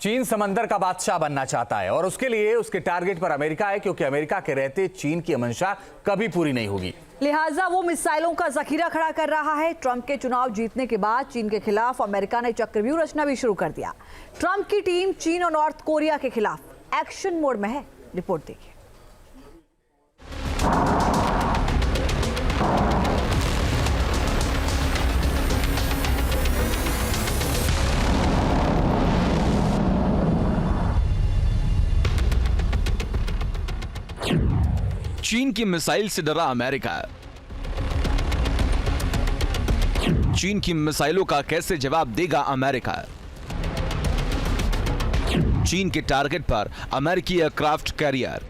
चीन समंदर का बादशाह बनना चाहता है और उसके लिए उसके टारगेट पर अमेरिका है, क्योंकि अमेरिका के रहते चीन की मंशा कभी पूरी नहीं होगी। लिहाजा वो मिसाइलों का जखीरा खड़ा कर रहा है। ट्रंप के चुनाव जीतने के बाद चीन के खिलाफ अमेरिका ने चक्रव्यूह रचना भी शुरू कर दिया। ट्रंप की टीम चीन और नॉर्थ कोरिया के खिलाफ एक्शन मोड में है। रिपोर्ट देखिए। चीन की मिसाइल से डरा अमेरिका। चीन की मिसाइलों का कैसे जवाब देगा अमेरिका? चीन के टारगेट पर अमेरिकी एयरक्राफ्ट कैरियर।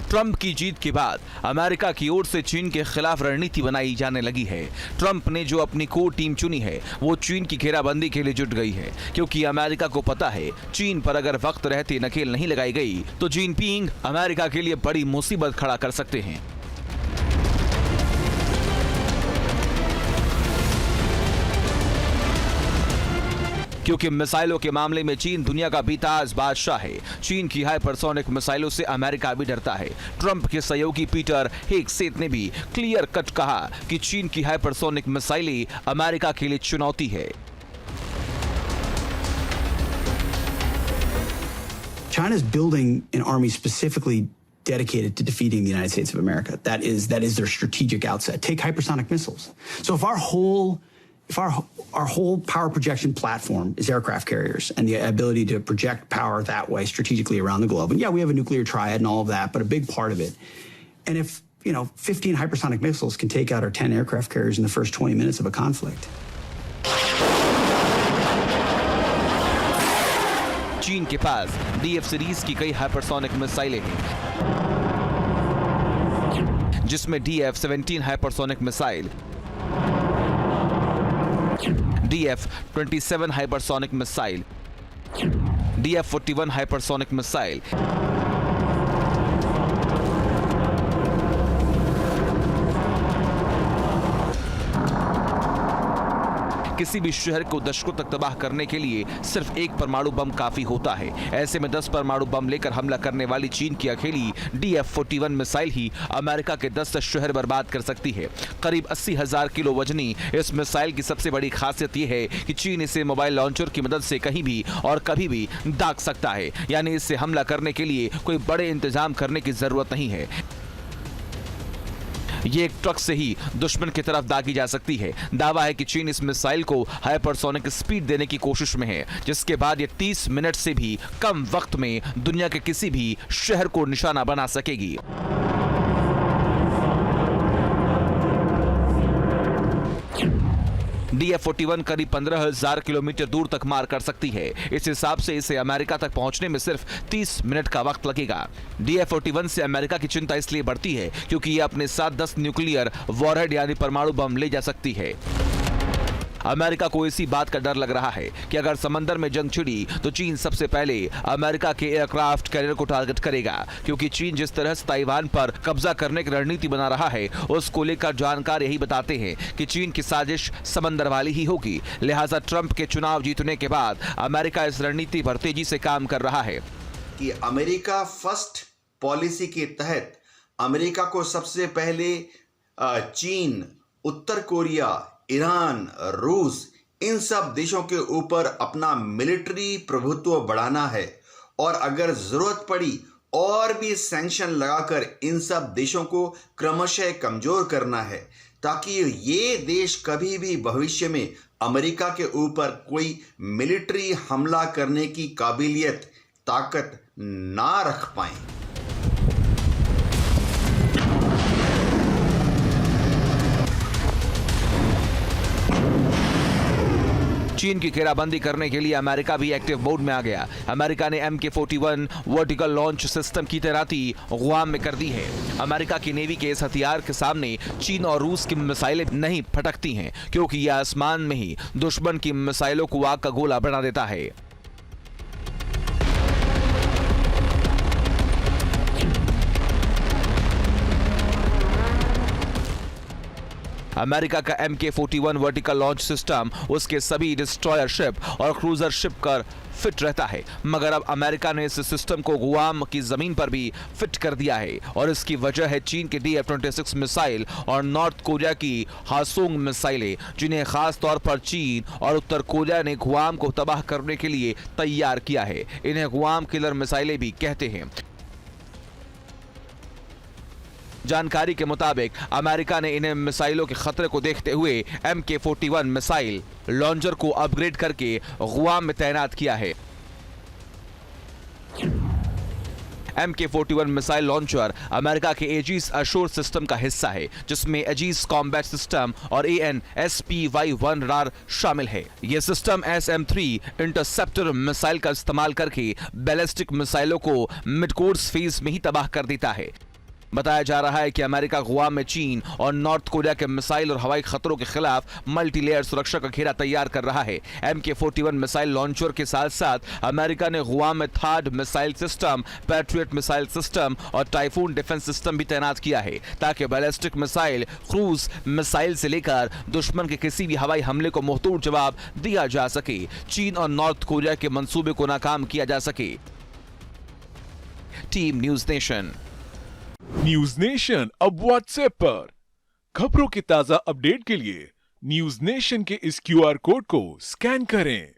ट्रंप की जीत के बाद अमेरिका की ओर से चीन के खिलाफ रणनीति बनाई जाने लगी है। ट्रंप ने जो अपनी कोर टीम चुनी है वो चीन की घेराबंदी के लिए जुट गई है, क्योंकि अमेरिका को पता है चीन पर अगर वक्त रहते नकेल नहीं लगाई गई तो जिनपिंग अमेरिका के लिए बड़ी मुसीबत खड़ा कर सकते हैं। क्योंकि मिसाइलों के मामले में चीन दुनिया का बेताज बादशाह है। चीन की हाइपरसोनिक मिसाइलों से अमेरिका भी डरता है। ट्रंप के सहयोगी पीटर हेगसेथ ने भी क्लियर कट कहा कि चीन की हाइपरसोनिक मिसाइलें अमेरिका के लिए चुनौती है। China's building an army specifically dedicated to defeating the United States of America. That is their strategic outset. Take hypersonic missiles. So if our whole power projection platform is aircraft carriers and the ability to project power that way strategically around the globe, and yeah, we have a nuclear triad and all of that, but a big part of it. And if 15 hypersonic missiles can take out our 10 aircraft carriers in the first 20 minutes of a conflict. चीन के पास DF series की कई hypersonic मिसाइलें हैं, जिसमें DF-17 hypersonic missile, DF-27 hypersonic missile, DF-41 hypersonic missile, किसी भी शहर को दशकों तक तबाह करने के लिए सिर्फ एक परमाणु बम काफी होता है। ऐसे में 10 परमाणु बम लेकर हमला करने वाली चीन की अकेली DF-41 मिसाइल ही अमेरिका के 10 शहर बर्बाद कर सकती है। करीब 80,000 किलो वजनी इस मिसाइल की सबसे बड़ी खासियत यह है कि चीन इसे मोबाइल लॉन्चर की मदद से कहीं भी और कभी भी दाग सकता है, यानी इससे हमला करने के लिए कोई बड़े इंतजाम करने की जरूरत नहीं है। ये एक ट्रक से ही दुश्मन की तरफ दागी जा सकती है। दावा है कि चीन इस मिसाइल को हाइपरसोनिक स्पीड देने की कोशिश में है, जिसके बाद ये 30 मिनट से भी कम वक्त में दुनिया के किसी भी शहर को निशाना बना सकेगी। DF-41 करीब 15,000 किलोमीटर दूर तक मार कर सकती है। इस हिसाब से इसे अमेरिका तक पहुंचने में सिर्फ 30 मिनट का वक्त लगेगा। DF-41 से अमेरिका की चिंता इसलिए बढ़ती है क्योंकि यह अपने साथ 10 न्यूक्लियर वॉरहेड यानी परमाणु बम ले जा सकती है। अमेरिका को इसी बात का डर लग रहा है कि अगर समंदर में जंग छिड़ी तो चीन सबसे पहले अमेरिका के एयरक्राफ्ट कैरियर को टारगेट करेगा, क्योंकि चीन जिस तरह से ताइवान पर कब्जा करने की रणनीति बना रहा है उसको लेकर जानकार यही बताते हैं कि चीन की साजिश समंदर वाली ही होगी। लिहाजा ट्रंप के चुनाव जीतने के बाद अमेरिका इस रणनीति पर तेजी से काम कर रहा है कि अमेरिका फर्स्ट पॉलिसी के तहत अमेरिका को सबसे पहले चीन, उत्तर कोरिया, ईरान, रूस, इन सब देशों के ऊपर अपना मिलिट्री प्रभुत्व बढ़ाना है और अगर जरूरत पड़ी और भी सैंक्शन लगाकर इन सब देशों को क्रमशः कमजोर करना है, ताकि ये देश कभी भी भविष्य में अमेरिका के ऊपर कोई मिलिट्री हमला करने की काबिलियत, ताकत ना रख पाएं। चीन की घेराबंदी करने के लिए अमेरिका भी एक्टिव मोड में आ गया। अमेरिका ने MK-41 वर्टिकल लॉन्च सिस्टम की तैनाती गुआम में कर दी है। अमेरिका की नेवी के इस हथियार के सामने चीन और रूस की मिसाइलें नहीं फटकती हैं, क्योंकि यह आसमान में ही दुश्मन की मिसाइलों को आग का गोला बना देता है। अमेरिका का MK-41 वर्टिकल लॉन्च सिस्टम उसके सभी डिस्ट्रॉयर शिप और क्रूजर शिप पर फिट रहता है, मगर अब अमेरिका ने इस सिस्टम को गुआम की जमीन पर भी फिट कर दिया है और इसकी वजह है चीन के DF-26 मिसाइल और नॉर्थ कोरिया की हासोंग मिसाइलें, जिन्हें खास तौर पर चीन और उत्तर कोरिया ने गुआम को तबाह करने के लिए तैयार किया है। इन्हें गुआम किलर मिसाइलें भी कहते हैं। जानकारी के मुताबिक अमेरिका ने इन मिसाइलों के खतरे को देखते हुए MK-41 मिसाइल लॉन्चर को अपग्रेड करके गुआम में तैनात किया है। MK-41 मिसाइल लॉन्चर अमेरिका के एजिस अशोर सिस्टम का हिस्सा है, जिसमें एजिस कॉम्बैट सिस्टम और AN/SPY-1 रार शामिल है। यह सिस्टम SM-3 इंटरसेप्टर मिसाइल का इस्तेमाल करके बैलिस्टिक मिसाइलों को मिड कोर्स फेज में ही तबाह कर देता है। बताया जा रहा है कि अमेरिका गुआम में चीन और नॉर्थ कोरिया के मिसाइल और हवाई खतरों के खिलाफ मल्टीलेयर सुरक्षा का घेरा तैयार कर रहा है। MK-41 मिसाइल लॉन्चर के साथ साथ अमेरिका ने गुआम में third missile system, patriot missile system और टाइफून डिफेंस सिस्टम भी तैनात किया है, ताकि बैलिस्टिक मिसाइल, क्रूज मिसाइल से लेकर दुश्मन के किसी भी हवाई हमले को मुंहतोड़ जवाब दिया जा सके, चीन और नॉर्थ कोरिया के मंसूबे को नाकाम किया जा सके। Team news nation. News nation अब व्हाट्सएप पर खबरों के ताजा अपडेट के लिए न्यूज नेशन के इस QR कोड को स्कैन करें।